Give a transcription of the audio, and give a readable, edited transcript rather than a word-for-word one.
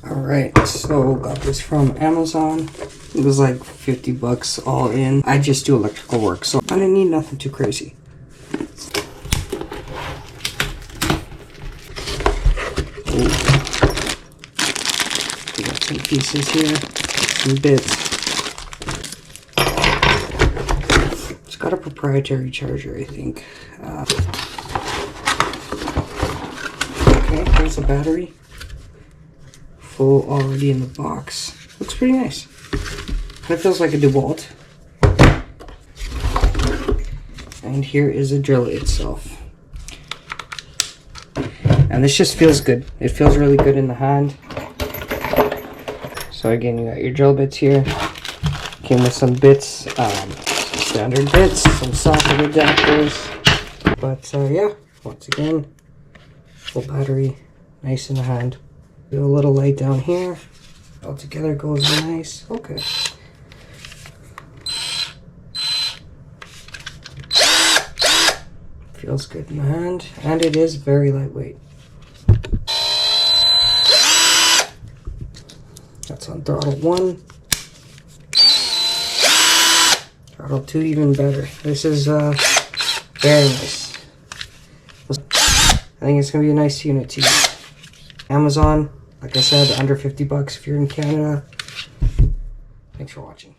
Alright, so got this from Amazon. It was like 50 bucks all in. I just do electrical work, so I didn't need nothing too crazy. Ooh. We got some pieces here, some bits. It's got a proprietary charger, I think. Okay, here's a battery. Full already in the box. Looks pretty nice. Kind of feels like a DeWalt. And here is the drill itself. And this just feels good. It feels really good in the hand. So again, you got your drill bits here. Came with some bits, some standard bits, some socket adapters. But yeah, once again, full battery, nice in the hand. Do a little light down here. All together goes nice. Okay. Feels good in the hand, and it is very lightweight. That's on throttle 1. Throttle 2 even better. This is very nice. I think it's going to be a nice unit to use. Amazon, like I said, under 50 bucks if you're in Canada. Thanks for watching.